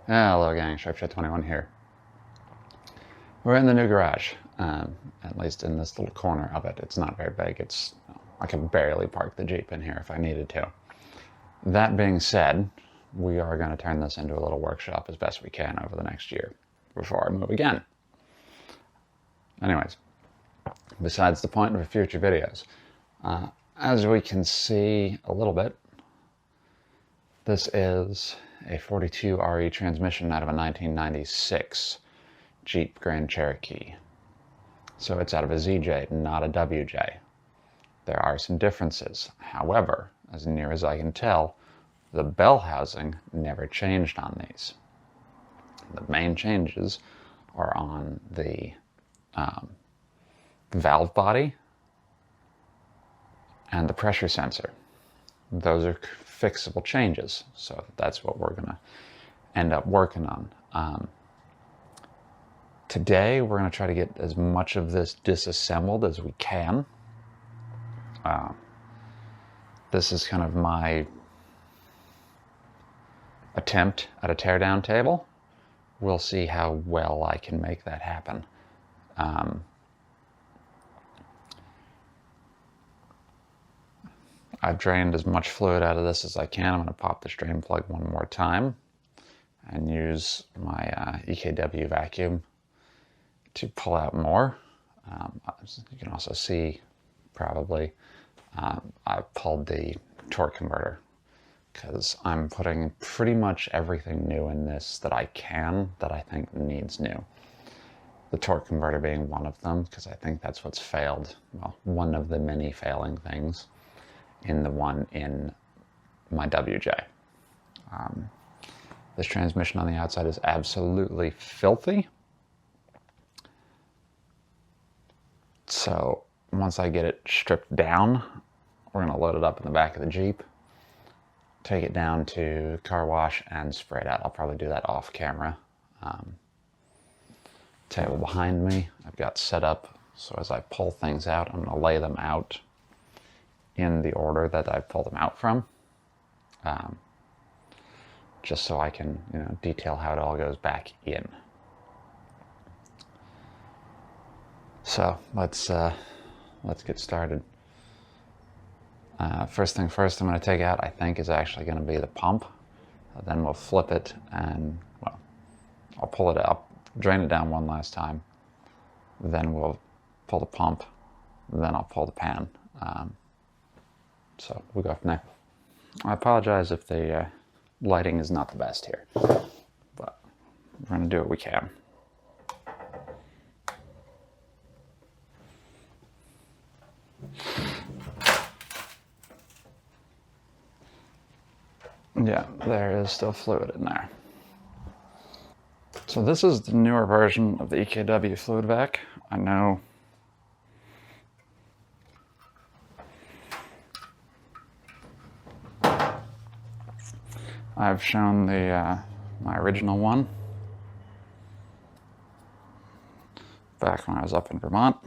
Hello gang, Sharpshot21 here. We're in the new garage, at least in this little corner of it. It's not very big. I could barely park the Jeep in here if I needed to. That being said, we are going to turn this into a little workshop as best we can over the next year before I move again. Anyways, besides the point of future videos, as we can see a little bit, this is a 42 RE transmission out of a 1996 Jeep Grand Cherokee. So it's out of a ZJ, not a WJ. There are some differences. However, as near as I can tell, the bell housing never changed on these. The main changes are on the valve body and the pressure sensor. Those are fixable changes, so that's what we're going to end up working on. Today we're going to try to get as much of this disassembled as we can. This is kind of my attempt at a teardown table. We'll see how well I can make that happen. I've drained as much fluid out of this as I can. I'm going to pop this drain plug one more time and use my EKW vacuum to pull out more. You can also see probably I pulled the torque converter because I'm putting pretty much everything new in this that I can that I think needs new. The torque converter being one of them, because I think that's what's failed. Well, one of the many failing things in the one in my WJ. This transmission on the outside is absolutely filthy. So once I get it stripped down, we're going to load it up in the back of the Jeep, take it down to car wash and spray it out. I'll probably do that off camera. Table behind me I've got set up so as I pull things out, I'm going to lay them out in the order that I pull them out from, just so I can, detail how it all goes back in. So let's get started. First thing first, I'm going to take out, I think, is actually going to be the pump. Then we'll flip it and, well, I'll pull it up, drain it down one last time. Then we'll pull the pump. Then I'll pull the pan. So we'll go from there. I apologize if the lighting is not the best here, but we're going to do what we can. Yeah, there is still fluid in there. So this is the newer version of the EKW fluid vac. I know I've shown the my original one back when I was up in Vermont.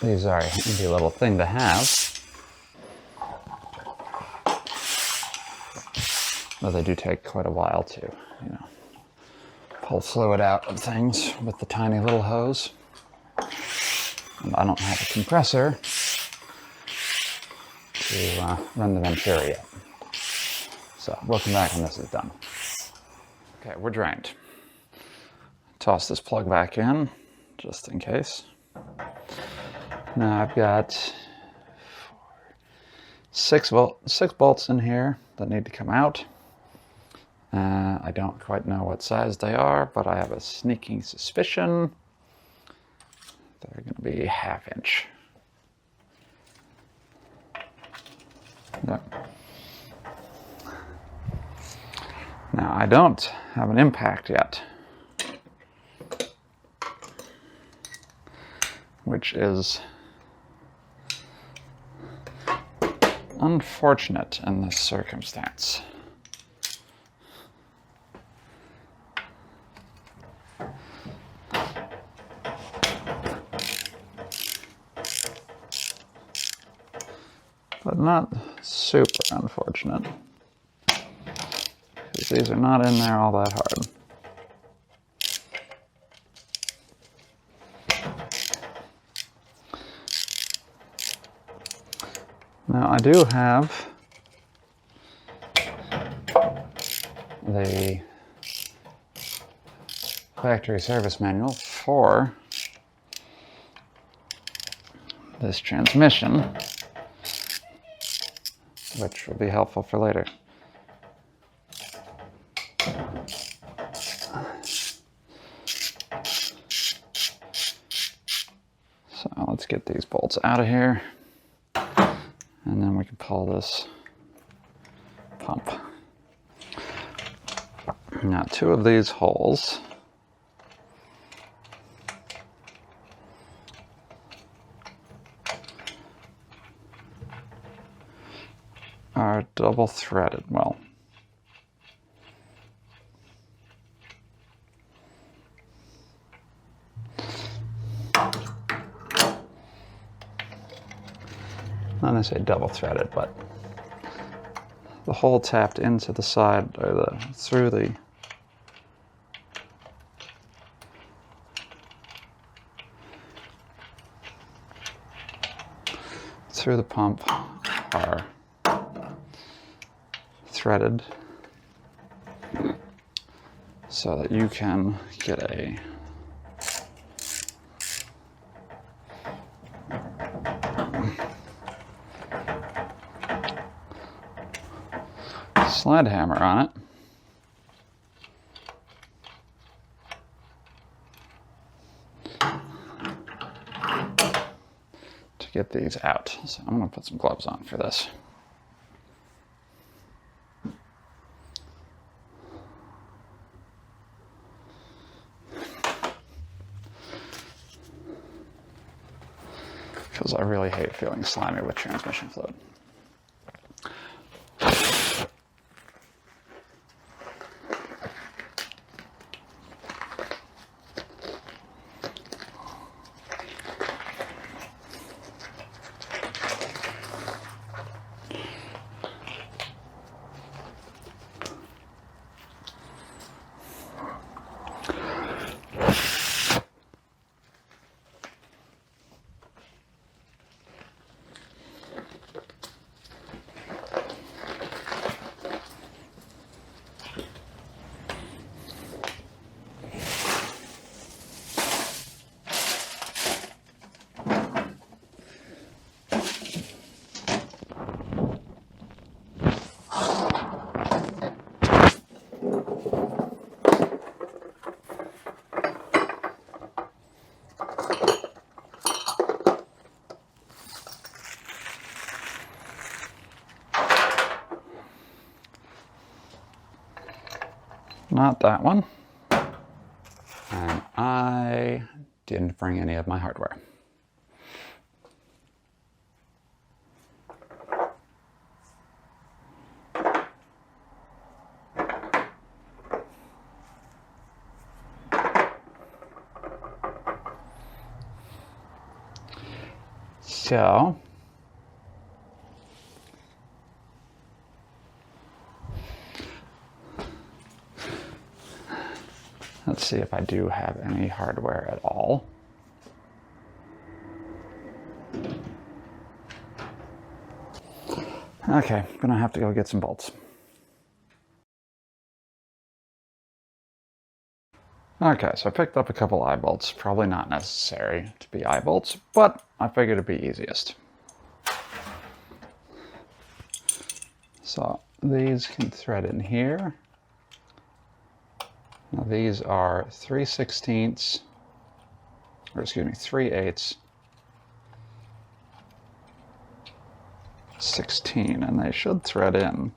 These are a handy little thing to have, but they do take quite a while to, pull fluid out of things with the tiny little hose. And I don't have a compressor to run the Venturi yet. So we'll come back when this is done. Okay, we're drained. Toss this plug back in, just in case. Now I've got six bolts in here that need to come out. I don't quite know what size they are, but I have a sneaking suspicion they're going to be 1/2 inch. Yep. Now I don't have an impact yet, which is unfortunate in this circumstance. but not super unfortunate, because these are not in there all that hard. Now I do have the factory service manual for this transmission, which will be helpful for later. So let's get these bolts out of here, and then we can pull this pump. Now, two of these holes are double threaded. Well, not necessarily double threaded, but the hole tapped into the side, or through the pump are threaded so that you can get a slide hammer on it to get these out. So I'm going to put some gloves on for this. Because I really hate feeling slimy with transmission fluid. Not that one. And I didn't bring any of my hardware. So let's see if I do have any hardware at all. Okay, I'm gonna have to go get some bolts. Okay, so I picked up a couple eye bolts. Probably not necessary to be eye bolts, but I figured it'd be easiest. So these can thread in here. Now these are 3/16, or excuse me, 3/8, 16, and they should thread in.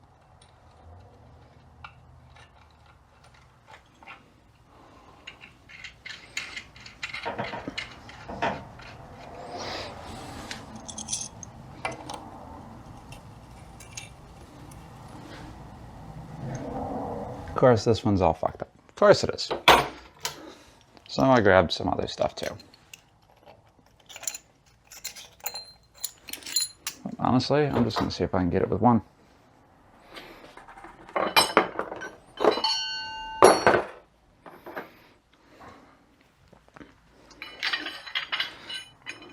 Of course, this one's all fucked up. Of course it is. So I grabbed some other stuff too. honestly, I'm just going to see if I can get it with one.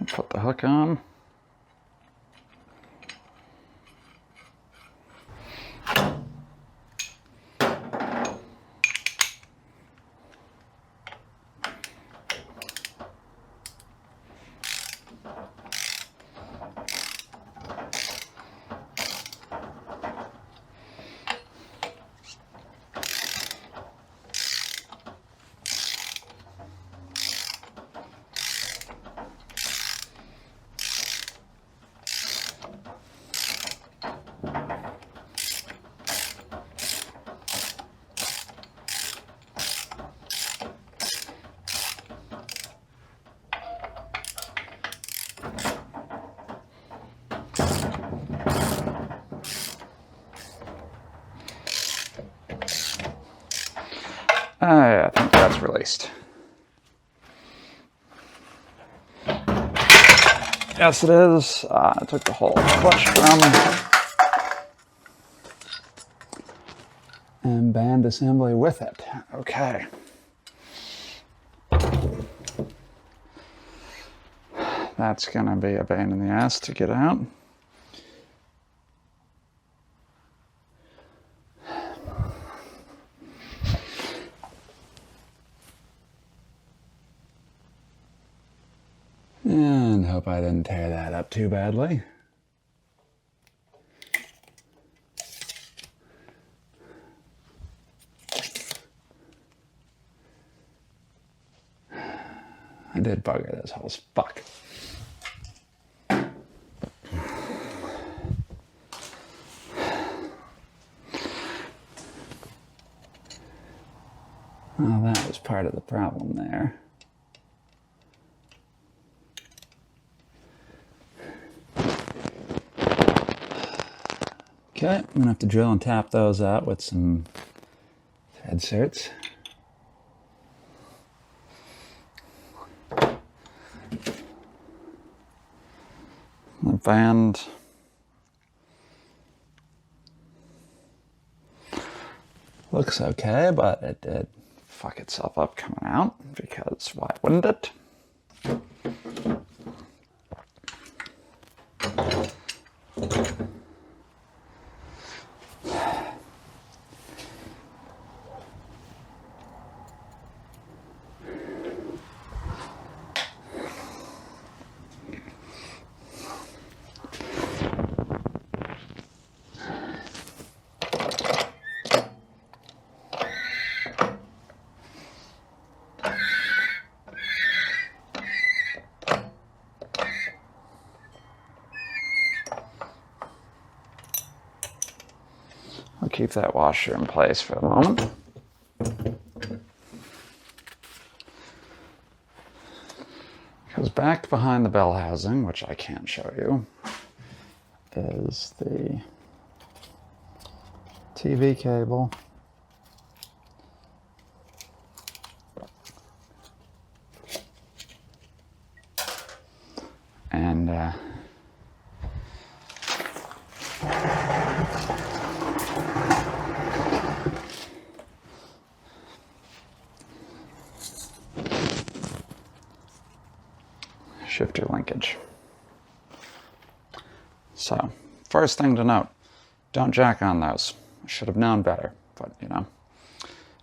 Put the hook on. I think that's released. Yes, it is. I took the whole clutch drum and band assembly with it. Okay. That's going to be a pain in the ass to get out. And hope I didn't tear that up too badly. I did bugger this whole fuck. Well, that was part of the problem there. Okay, I'm gonna have to drill and tap those out with some thread certs. The band looks okay, but it did fuck itself up coming out, because why wouldn't it? I'll keep that washer in place for a moment. Because back behind the bell housing, which I can't show you, is the TV cable. And shifter linkage. So, first thing to note, don't jack on those. I should have known better, but you know,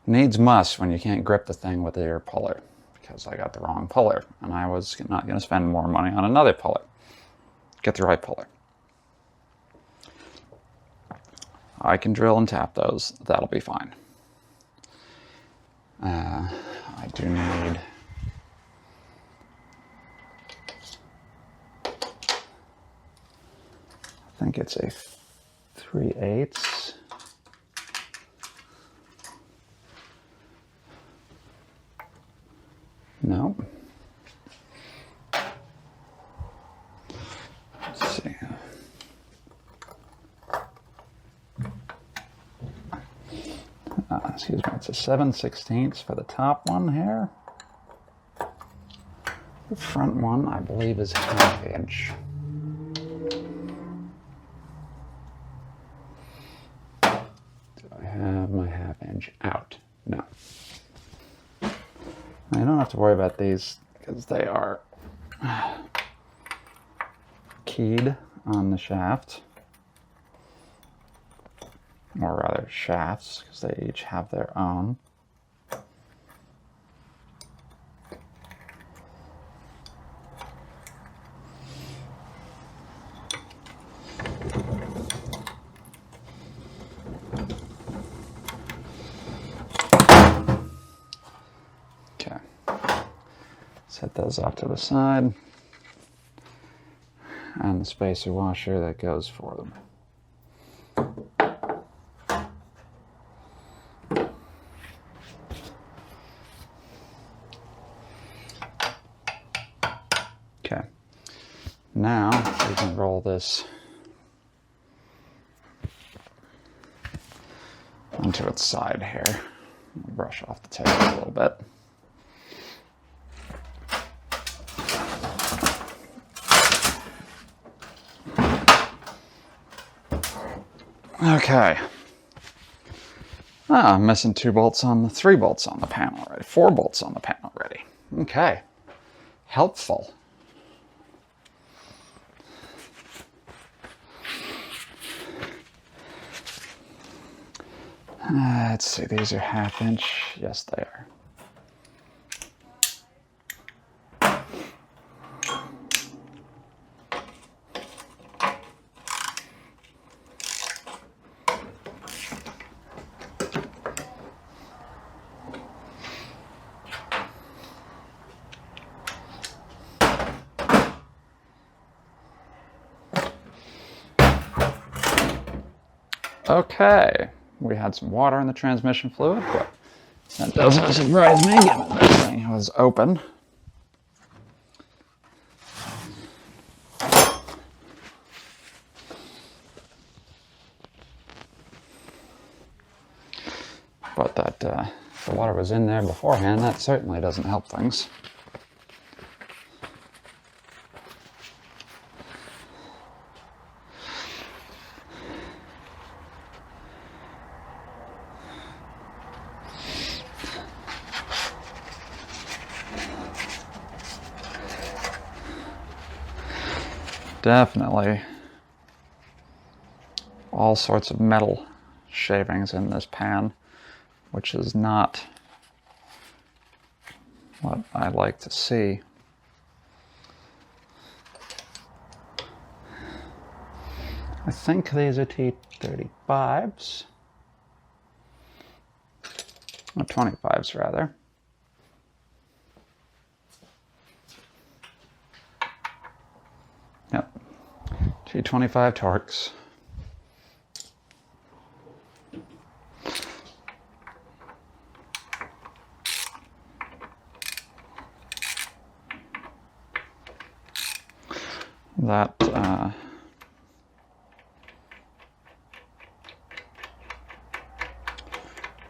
needs must when you can't grip the thing with your puller, because I got the wrong puller and I was not going to spend more money on another puller. Get the right puller. I can drill and tap those, that'll be fine. I do need I think it's a 3/8. No. Let's see. Excuse me, it's a 7/16 for the top one here. The front one, I believe, is 1/2 inch. hinge out. No. Now, you don't have to worry about these because they are keyed on the shaft, or rather shafts, because they each have their own. Okay, set those off to the side, and the spacer washer that goes for them. Okay, now we can roll this onto its side here. Brush off the table a little bit. Okay. I'm missing 2 bolts on the 3 bolts on the panel already. 4 bolts on the panel already. Okay. Helpful. Let's see, these are 1/2 inch. Yes, they are. Okay, we had some water in the transmission fluid, but that doesn't surprise me given this thing was open. But that if the water was in there beforehand, that certainly doesn't help things. Definitely all sorts of metal shavings in this pan, which is not what I like to see. I think these are T35s, or 25s rather. Yep, T25 Torx. That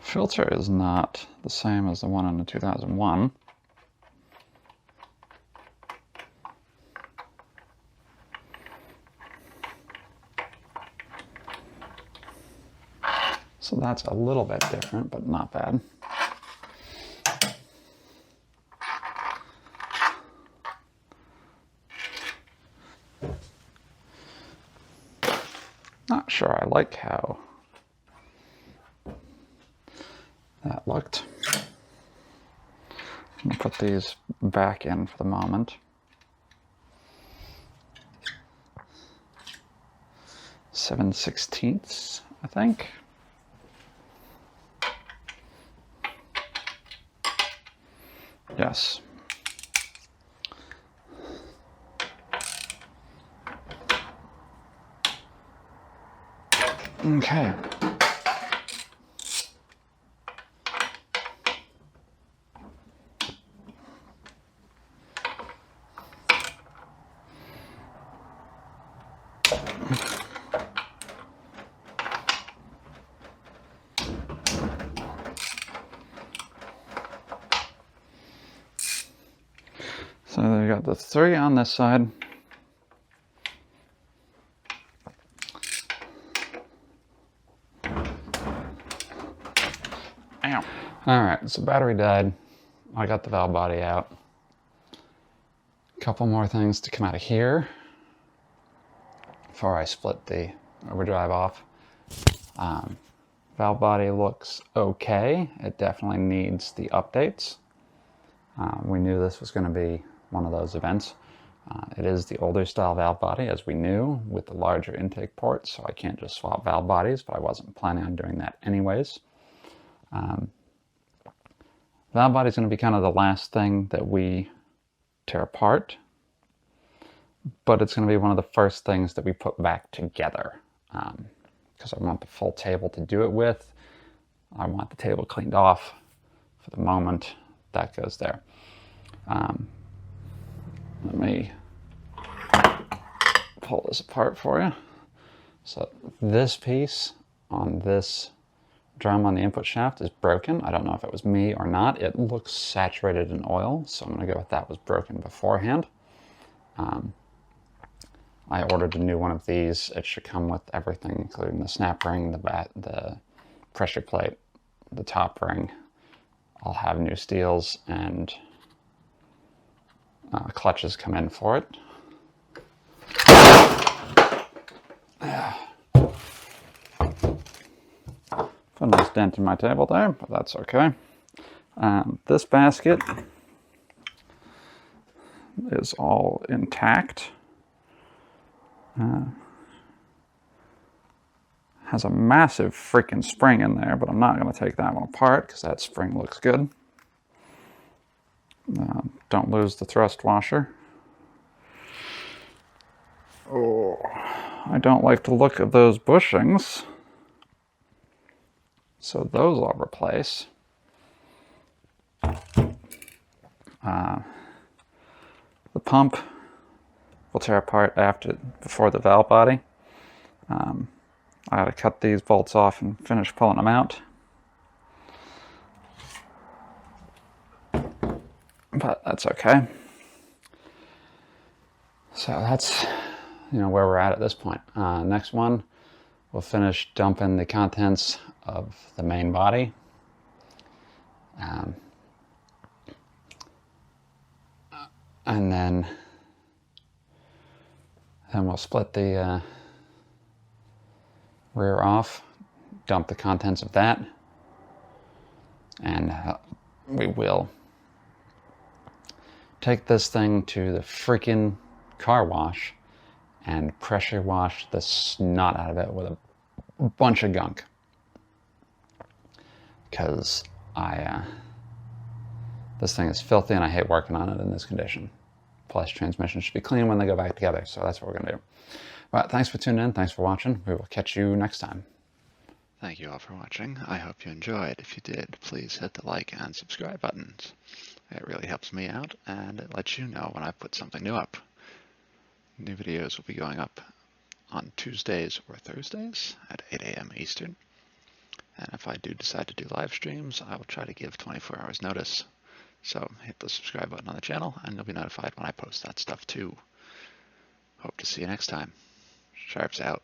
filter is not the same as the one in the 2001. So that's a little bit different, but not bad. Not sure I like how that looked. I'm going to put these back in for the moment. 7/16, I think. Yes. Okay. So we got the 3 on this side. Alright, so battery died. I got the valve body out. A couple more things to come out of here before I split the overdrive off. Valve body looks okay. It definitely needs the updates. We knew this was going to be one of those events. It is the older style valve body, as we knew, with the larger intake port, so I can't just swap valve bodies, but I wasn't planning on doing that anyways. Valve body is going to be kind of the last thing that we tear apart, but it's going to be one of the first things that we put back together, because I want the full table to do it with. I want the table cleaned off. For the moment, that goes there. Let me pull this apart for you. So this piece on this drum on the input shaft is broken. I don't know if it was me or not. It looks saturated in oil, so I'm going to go with that was broken beforehand. I ordered a new one of these. It should come with everything, including the snap ring, the pressure plate, the top ring. I'll have new steels and clutches come in for it. Put a nice dent in my table there, but that's okay. This basket is all intact. Has a massive freaking spring in there, but I'm not going to take that one apart because that spring looks good. Don't lose the thrust washer. Oh, I don't like the look of those bushings, so those I'll replace. The pump will tear apart before the valve body. I gotta cut these bolts off and finish pulling them out. But that's okay. So that's, where we're at this point. Next one, we'll finish dumping the contents of the main body. And then we'll split the rear off, dump the contents of that, and we will take this thing to the freaking car wash and pressure wash the snot out of it with a bunch of gunk. Because this thing is filthy and I hate working on it in this condition. Plus, transmission should be clean when they go back together, so that's what we're gonna do. Well, thanks for tuning in, thanks for watching. We will catch you next time. Thank you all for watching. I hope you enjoyed. If you did, please hit the like and subscribe buttons. It really helps me out, and it lets you know when I put something new up. New videos will be going up on Tuesdays or Thursdays at 8 a.m. Eastern. And if I do decide to do live streams, I will try to give 24 hours notice. So hit the subscribe button on the channel, and you'll be notified when I post that stuff too. Hope to see you next time. Sharps out.